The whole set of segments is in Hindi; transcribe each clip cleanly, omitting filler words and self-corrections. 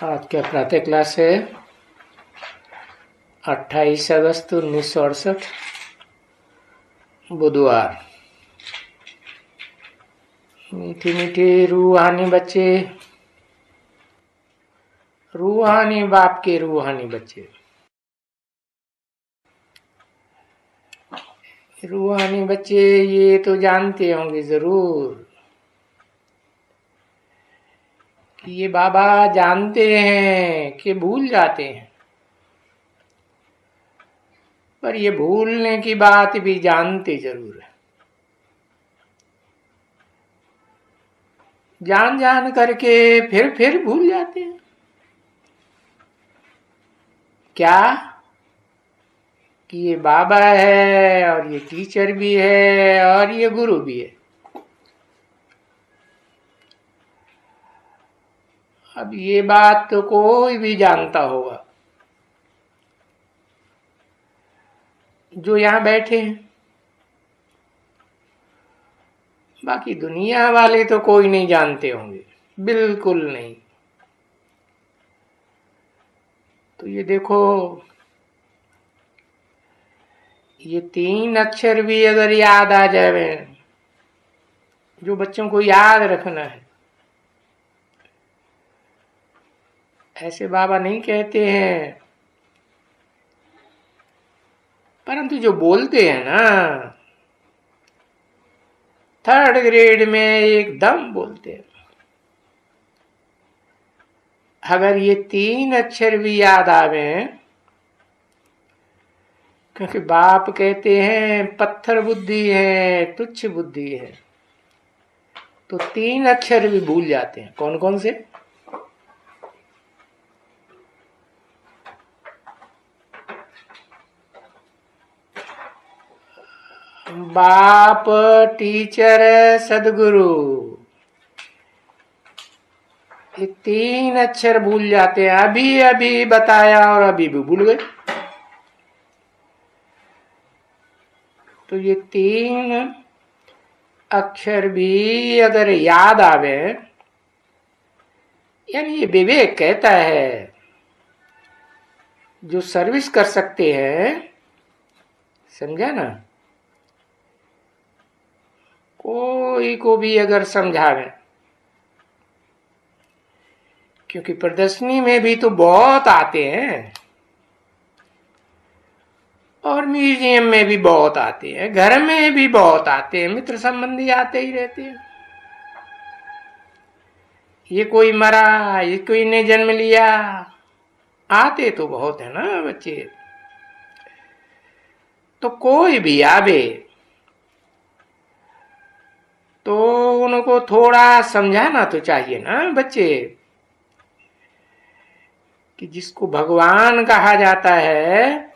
आज का प्रातः क्लास है 28 अगस्त 1968 बुधवार। मीठी मीठी रूहानी बच्चे, रूहानी बाप के रूहानी बच्चे, रूहानी बच्चे ये तो जानते होंगे जरूर कि ये बाबा जानते हैं कि भूल जाते हैं, पर ये भूलने की बात भी जानते जरूर है। जान जान करके फिर भूल जाते हैं। क्या कि ये बाबा है और ये टीचर भी है और ये गुरु भी है। अब ये बात तो कोई भी जानता होगा जो यहां बैठे हैं, बाकी दुनिया वाले तो कोई नहीं जानते होंगे, बिल्कुल नहीं। तो ये देखो, ये 3 अक्षर भी अगर याद आ जावे, जो बच्चों को याद रखना है, ऐसे बाबा नहीं कहते हैं, परंतु जो बोलते हैं ना 3rd ग्रेड में एकदम बोलते हैं। अगर ये 3 अक्षर भी याद आवे, क्योंकि बाप कहते हैं पत्थर बुद्धि है, तुच्छ बुद्धि है, तो 3 अक्षर भी भूल जाते हैं। कौन कौन से? बाप, टीचर, सदगुरु, ये 3 अक्षर भूल जाते हैं। अभी अभी बताया और अभी भी भूल गए। तो ये 3 अक्षर भी अगर याद आवे, यानी ये विवेक कहता है जो सर्विस कर सकते हैं, समझा ना, कोई को भी अगर समझावे, क्योंकि प्रदर्शनी में भी तो बहुत आते हैं और म्यूजियम में भी बहुत आते हैं, घर में भी बहुत आते हैं, मित्र संबंधी आते ही रहते हैं। ये कोई मरा, ये कोई ने जन्म लिया, आते तो बहुत है ना बच्चे। तो कोई भी आवे तो उनको थोड़ा समझाना तो चाहिए ना बच्चे, कि जिसको भगवान कहा जाता है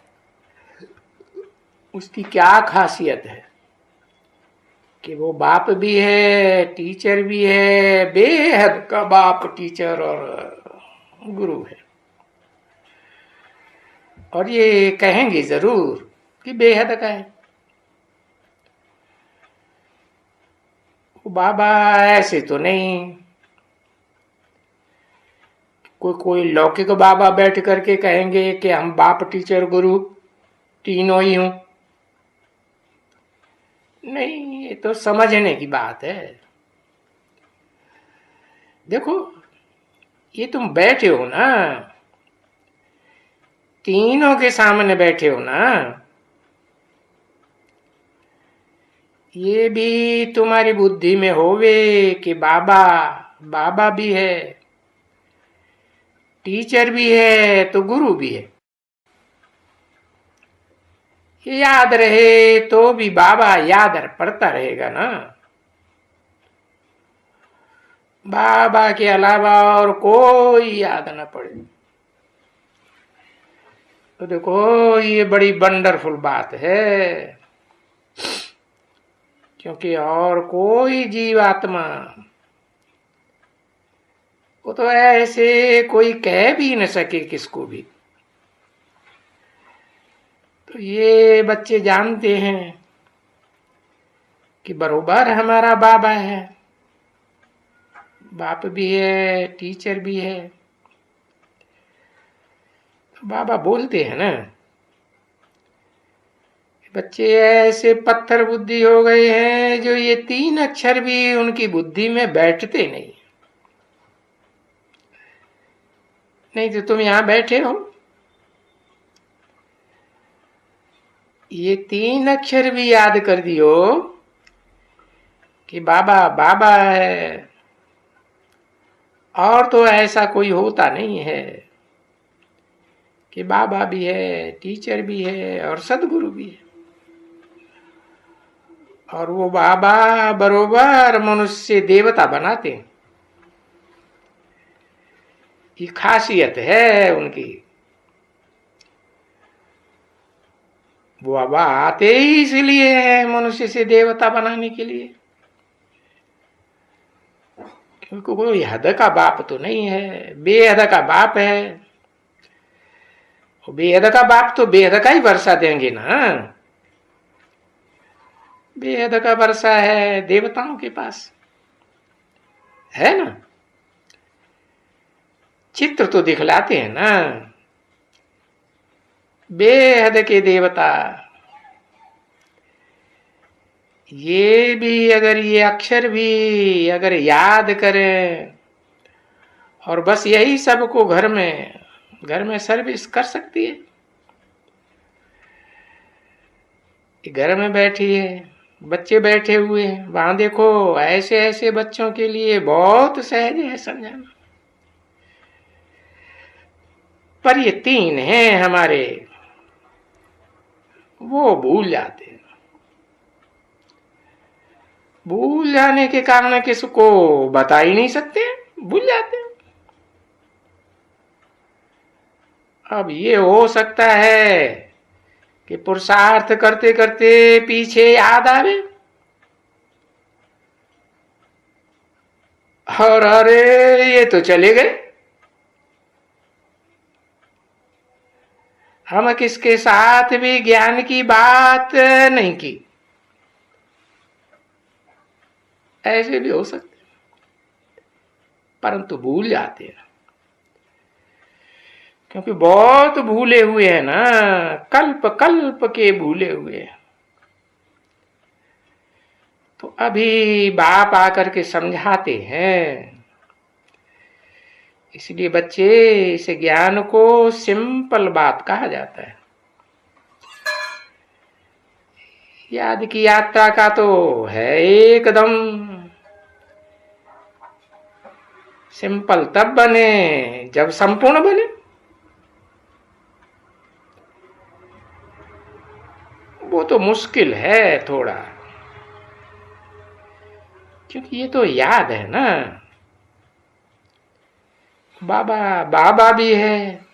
उसकी क्या खासियत है, कि वो बाप भी है, टीचर भी है, बेहद का बाप, टीचर और गुरु है। और ये कहेंगे जरूर कि बेहद का है। वो बाबा ऐसे तो नहीं, कोई लौकिक बाबा बैठ करके कहेंगे कि हम बाप, टीचर, गुरु तीनों ही हूं। नहीं, ये तो समझने की बात है। देखो, ये तुम बैठे हो ना, तीनों के सामने बैठे हो ना, ये भी तुम्हारी बुद्धि में होवे कि बाबा, बाबा भी है, टीचर भी है, तो गुरु भी है। ये याद रहे तो भी बाबा याद पड़ता रहेगा ना। बाबा के अलावा और कोई याद न पड़े तो देखो, ये बड़ी वंडरफुल बात है, क्योंकि और कोई जीवात्मा वो तो ऐसे कोई कह भी न सके किसको भी। तो ये बच्चे जानते हैं कि बरोबर हमारा बाबा है, बाप भी है, टीचर भी है, बाबा बोलते हैं ना, बच्चे ऐसे पत्थर बुद्धि हो गए हैं जो ये 3 अक्षर भी उनकी बुद्धि में बैठते नहीं। नहीं तो तुम यहां बैठे हो, ये 3 अक्षर भी याद कर दियो कि बाबा बाबा है, और तो ऐसा कोई होता नहीं है कि बाबा भी है, टीचर भी है और सदगुरु भी है। और वो बाबा बरोबर मनुष्य देवता बनाते हैं, ये खासियत है उनकी। वो बाबा आते ही इसलिए है मनुष्य से देवता बनाने के लिए, क्योंकि कोई हद का बाप तो नहीं है, बेहद का बाप है। बेहद का बाप तो बेहद का ही वर्षा देंगे ना। बेहद का वर्षा है देवताओं के पास, है ना। चित्र तो दिखलाते हैं ना बेहद के देवता। ये भी अगर ये अक्षर भी अगर याद करें और बस यही सबको घर में सर्विस कर सकती है। घर में बैठी है, बच्चे बैठे हुए हैं, वहां देखो ऐसे ऐसे बच्चों के लिए बहुत सहज है समझाना। पर ये 3 हैं हमारे, वो भूल जाते हैं। भूल जाने के कारण किसको बता ही नहीं सकते, भूल जाते हैं। अब ये हो सकता है कि पुरुषार्थ करते करते पीछे याद आवे और अरे ये तो चले गए, हम किसके साथ भी ज्ञान की बात नहीं की। ऐसे भी हो सकते, परंतु भूल जाते हैं, क्योंकि बहुत भूले हुए हैं ना, कल्प कल्प के भूले हुए हैं। तो अभी बाप आकर के समझाते हैं। इसलिए बच्चे इस ज्ञान को सिंपल बात कहा जाता है। याद की यात्रा का तो है एकदम सिंपल, तब बने जब संपूर्ण बने। वो तो मुश्किल है थोड़ा, क्योंकि ये तो याद है ना। बाबा बाबा भी है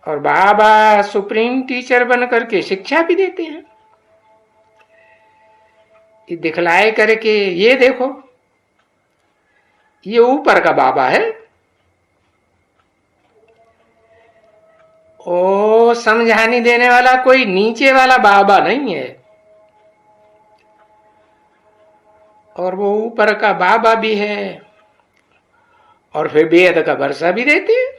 और बाबा सुप्रीम टीचर बन करके शिक्षा भी देते हैं। ये दिखलाए करके ये देखो, ये ऊपर का बाबा है, ओ समझाने देने वाला कोई नीचे वाला बाबा नहीं है। और वो ऊपर का बाबा भी है और फिर बेहद का वर्षा भी देते हैं,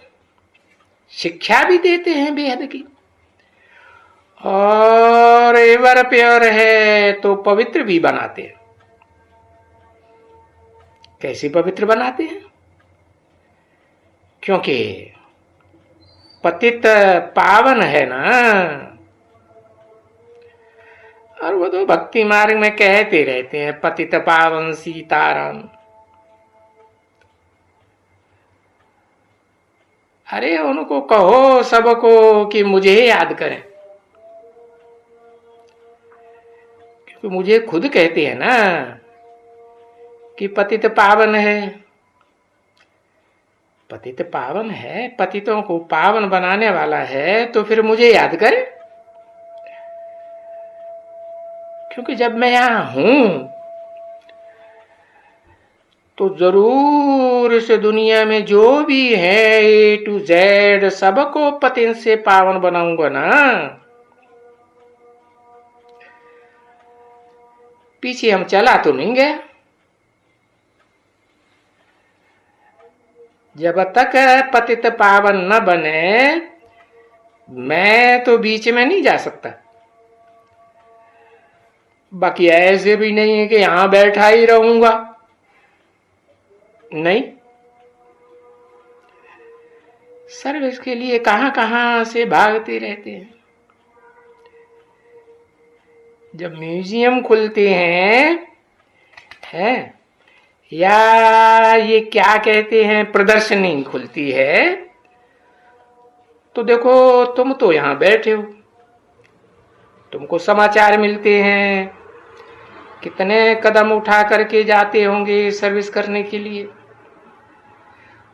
शिक्षा भी देते हैं बेहद की। और एवर प्योर है तो पवित्र भी बनाते हैं। कैसे पवित्र बनाते हैं? क्योंकि पतित पावन है ना। और वो तो भक्ति मार्ग में कहते रहते हैं पतित पावन सीताराम। अरे उनको कहो सबको कि मुझे याद करें, क्योंकि मुझे खुद कहते हैं ना कि पतित पावन है। पतित पावन है, पतितों को पावन बनाने वाला है, तो फिर मुझे याद करे। क्योंकि जब मैं यहां हूं तो जरूर इस दुनिया में जो भी है A to Z सबको पतित से पावन बनाऊंगा ना। पीछे हम चला तो नहीं गए। जब तक पतित पावन न बने मैं तो बीच में नहीं जा सकता। बाकी ऐसे भी नहीं है कि यहां बैठा ही रहूंगा, नहीं। सर्विस के लिए कहां कहां से भागते रहते हैं। जब म्यूजियम खुलते हैं या ये क्या कहते हैं प्रदर्शनी खुलती है, तो देखो तुम तो यहां बैठे हो, तुमको समाचार मिलते हैं, कितने कदम उठा करके जाते होंगे सर्विस करने के लिए।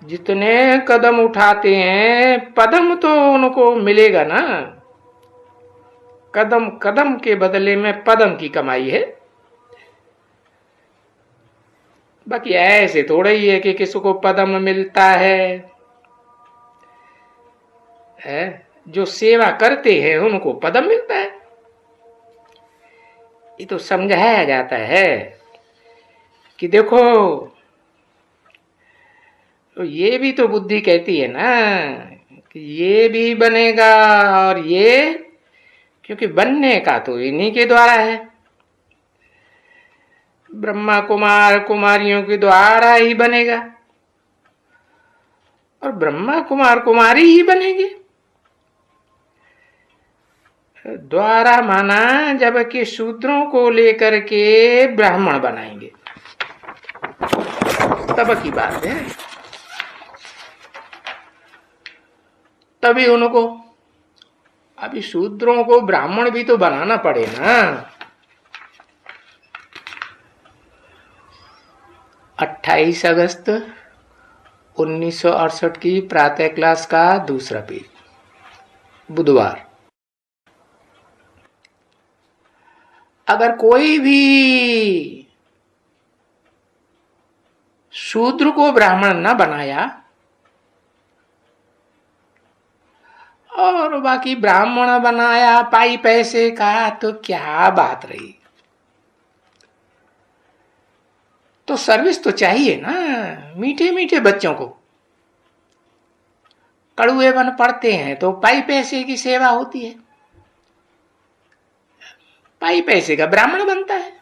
जितने कदम उठाते हैं पदम तो उनको मिलेगा ना, कदम कदम के बदले में पदम की कमाई है। बाकी ऐसे थोड़ा ही है कि किसी को पदम मिलता है, जो सेवा करते हैं उनको पदम मिलता है। ये तो समझाया जाता है कि देखो, तो ये भी तो बुद्धि कहती है ना कि ये भी बनेगा, और ये, क्योंकि बनने का तो इन्हीं के द्वारा है, ब्रह्मा कुमार कुमारियों के द्वारा ही बनेगा, और ब्रह्मा कुमार कुमारी ही बनेंगे। द्वारा माना जबकि शूद्रों को लेकर के ब्राह्मण बनाएंगे, तब की बात है। तभी उनको, अभी शूद्रों को ब्राह्मण भी तो बनाना पड़े ना। 28 अगस्त 1968 की प्रातः क्लास का दूसरा पेज, बुधवार। अगर कोई भी शूद्र को ब्राह्मण न बनाया और बाकी ब्राह्मण बनाया पाई पैसे का, तो क्या बात रही। तो सर्विस तो चाहिए ना। मीठे मीठे बच्चों को कड़ुए बन पड़ते हैं तो पाई पैसे की सेवा होती है, पाई पैसे का ब्राह्मण बनता है।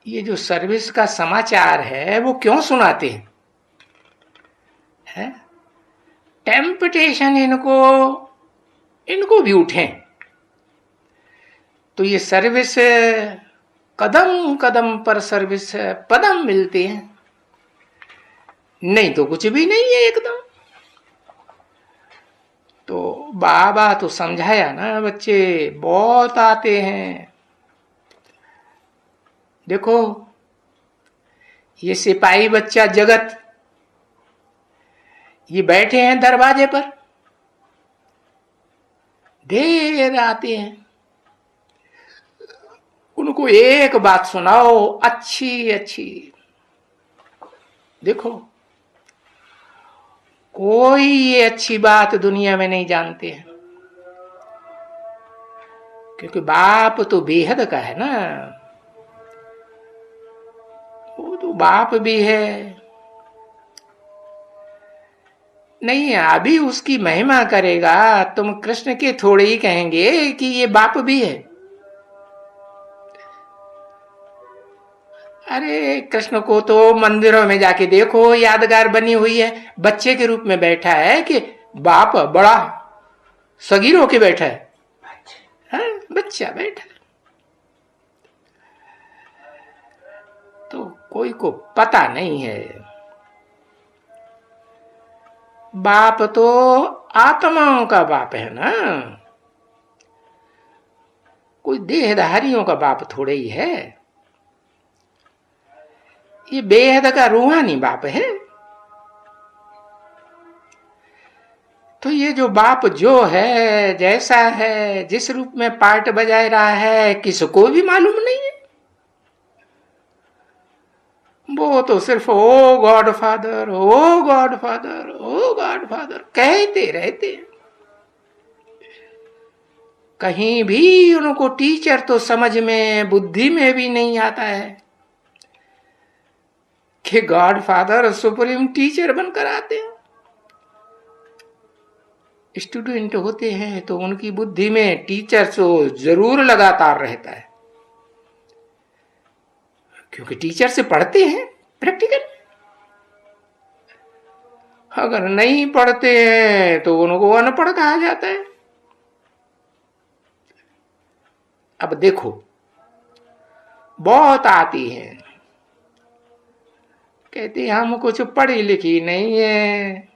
ये जो सर्विस का समाचार है वो क्यों सुनाते हैं? टेम्पटेशन इनको भी उठे तो ये सर्विस, कदम कदम पर सर्विस पदम मिलते हैं, नहीं तो कुछ भी नहीं है एकदम। तो बाबा तो समझाया ना, बच्चे बहुत आते हैं। देखो ये सिपाही बच्चा जगत, ये बैठे हैं दरवाजे पर, ढेर आते हैं। उनको एक बात सुनाओ अच्छी अच्छी, देखो कोई ये अच्छी बात दुनिया में नहीं जानते हैं, क्योंकि बाप तो बेहद का है ना, वो तो बाप भी है। नहीं, अभी उसकी महिमा करेगा, तुम कृष्ण के थोड़े ही कहेंगे कि ये बाप भी है। अरे कृष्ण को तो मंदिरों में जाके देखो, यादगार बनी हुई है, बच्चे के रूप में बैठा है कि बाप बड़ा सगीर होके बैठा है, बच्चा बैठा है। तो कोई को पता नहीं है, बाप तो आत्माओं का बाप है ना, कोई देहधारियों का बाप थोड़े ही है। ये बेहद का रूहानी बाप है। तो ये जो बाप जो है, जैसा है, जिस रूप में पार्ट बजा रहा है, किसको भी मालूम नहीं है। वो तो सिर्फ ओ गॉड फादर, ओ गॉड फादर, ओ गॉड फादर कहते रहते हैं। कहीं भी उनको टीचर तो समझ में, बुद्धि में भी नहीं आता है कि गॉड फादर सुप्रीम टीचर बनकर आते हैं। स्टूडेंट होते हैं तो उनकी बुद्धि में टीचर तो जरूर लगातार रहता है, क्योंकि टीचर से पढ़ते हैं प्रैक्टिकल। अगर नहीं पढ़ते हैं तो उनको अनपढ़ कहा जाता है। अब देखो, बहुत आती हैं, कहती हम कुछ पढ़ी लिखी नहीं है,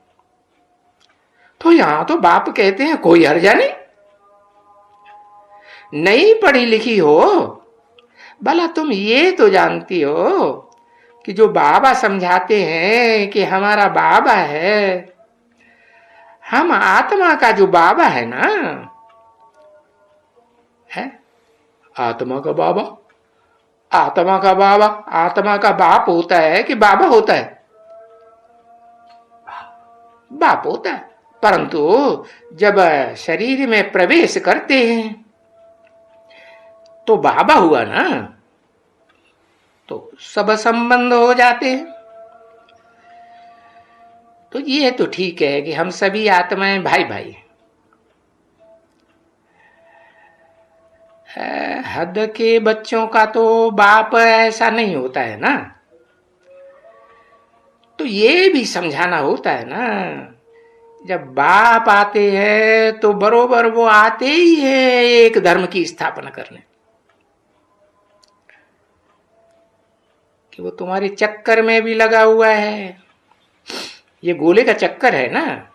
तो यहां तो बाप कहते हैं कोई हर्जा नहीं, नहीं पढ़ी लिखी हो, भला तुम ये तो जानती हो कि जो बाबा समझाते हैं कि हमारा बाबा है, हम आत्मा का जो बाबा है ना, है आत्मा का बाबा, आत्मा का बाबा, आत्मा का बाप होता है कि बाबा होता है? बाप होता है, परंतु जब शरीर में प्रवेश करते हैं तो बाबा हुआ ना, तो सब संबंध हो जाते हैं। तो ये तो ठीक है कि हम सभी आत्माएं भाई भाई। हद के बच्चों का तो बाप ऐसा नहीं होता है ना, तो ये भी समझाना होता है ना, जब बाप आते हैं तो बरोबर वो आते ही है एक धर्म की स्थापना करने, कि वो तुम्हारे चक्कर में भी लगा हुआ है। ये गोले का चक्कर है ना,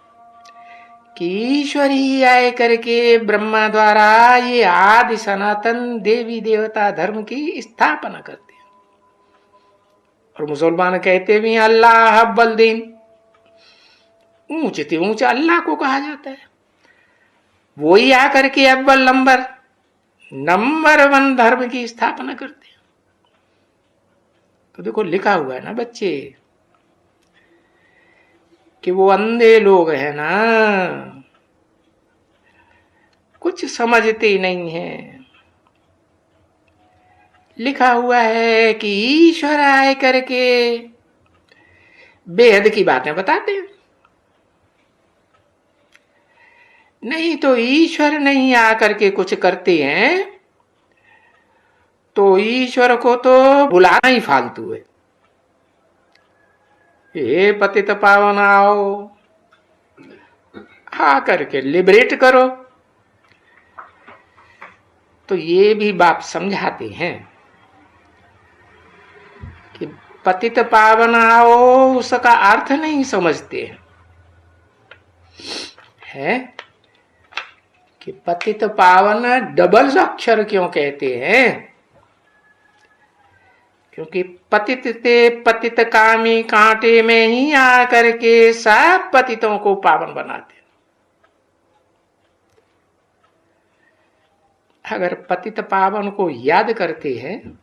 कि ईश्वर ही आए करके ब्रह्मा द्वारा ये आदि सनातन देवी देवता धर्म की स्थापना करते हैं। और मुसलमान कहते भी अल्लाह अव्वल दीन, ऊंचे से ऊंचा अल्लाह को कहा जाता है। वो ही आकर के अव्वल नंबर 1 धर्म की स्थापना करते हैं। तो देखो लिखा हुआ है ना बच्चे, कि वो अंधे लोग हैं ना, कुछ समझते नहीं है। लिखा हुआ है कि ईश्वर आए करके बेहद की बातें बताते हैं, नहीं तो ईश्वर नहीं आकर के कुछ करते हैं, तो ईश्वर को तो बुलाना ही फालतू है। हे पतित पावन आओ, आकर के लिबरेट करो। तो ये भी बाप समझाते हैं कि पतित पावन आओ उसका अर्थ नहीं समझते हैं, है कि पतित पावन डबल अक्षर क्यों कहते हैं? क्योंकि पतित ते पतित कामी कांटे में ही आकर के सब पतितों को पावन बनाते। अगर पतित पावन को याद करते हैं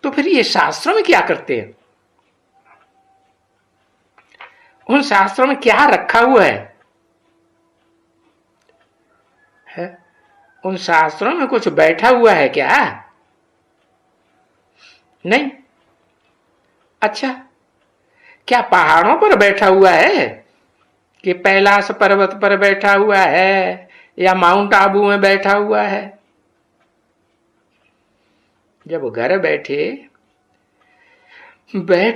तो फिर ये शास्त्रों में क्या करते हैं? उन शास्त्रों में क्या रखा हुआ है? उन शास्त्रों में कुछ बैठा हुआ है क्या? नहीं। अच्छा, क्या पहाड़ों पर बैठा हुआ है कि कैलाश पर्वत पर बैठा हुआ है या माउंट आबू में बैठा हुआ है? जब घर बैठ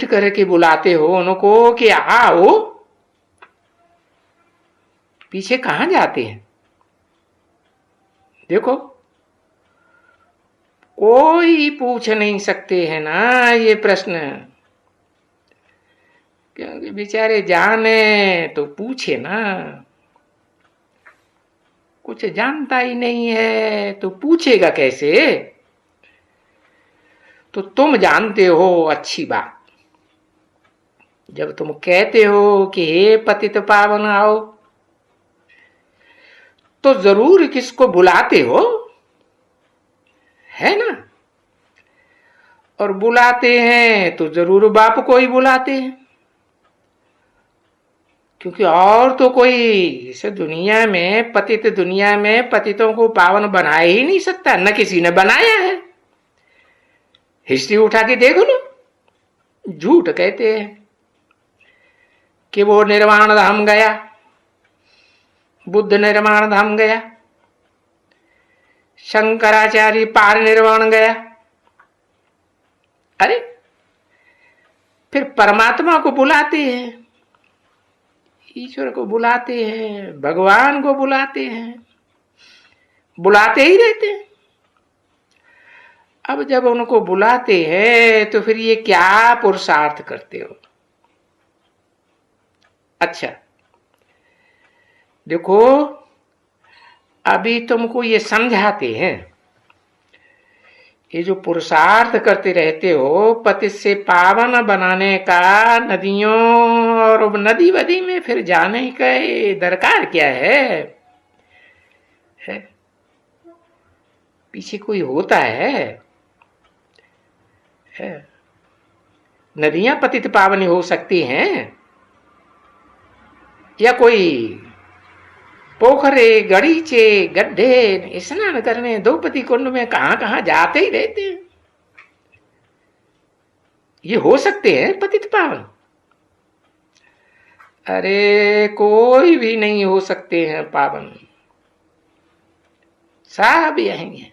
करके बुलाते हो उनको कि आओ, पीछे कहां जाते हैं? देखो, कोई पूछ नहीं सकते है ना ये प्रश्न, क्योंकि बेचारे जाने तो पूछे ना, कुछ जानता ही नहीं है तो पूछेगा कैसे? तो तुम जानते हो, अच्छी बात। जब तुम कहते हो कि हे पतित पावन आओ, तो जरूर किसको बुलाते हो, है ना? और बुलाते हैं तो जरूर बाप को ही बुलाते हैं, क्योंकि और तो कोई इस दुनिया में पतितों को पावन बना ही नहीं सकता, न किसी ने बनाया है। हिस्ट्री उठा के देख लो, झूठ कहते हैं। कि वो निर्वाण धाम गया, बुद्ध निर्वाण धाम गया, शंकराचार्य पार निर्वाण गया। अरे फिर परमात्मा को बुलाते हैं, ईश्वर को बुलाते हैं, भगवान को बुलाते हैं, बुलाते ही रहते हैं। अब जब उनको बुलाते हैं तो फिर ये क्या पुरुषार्थ करते हो? अच्छा देखो, अभी तुमको ये समझाते हैं, ये जो पुरुषार्थ करते रहते हो पति से पावन बनाने का, नदियों और नदी वदी में फिर जाने का दरकार क्या है? पीछे कोई होता है? नदियां पतित पावनी हो सकती हैं, या कोई पोखरे, गड़ीचे, गड्ढे स्नान करने द्रौपदी कुंड में कहां कहां जाते ही रहते हैं। ये हो सकते हैं पतित पावन? अरे कोई भी नहीं हो सकते हैं पावन, सब यही है।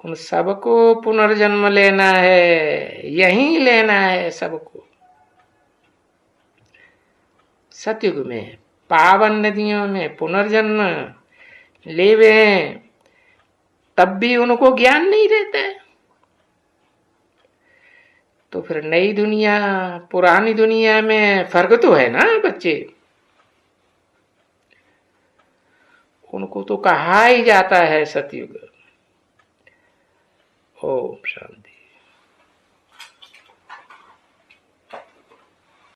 उन सबको पुनर्जन्म लेना है, यहीं लेना है सबको। सतयुग में पावन नदियों में पुनर्जन्म लेवे, तब भी उनको ज्ञान नहीं रहता है। तो फिर नई दुनिया पुरानी दुनिया में फर्क तो है ना बच्चे। उनको तो कहा ही जाता है सतयुग। ओम शांति।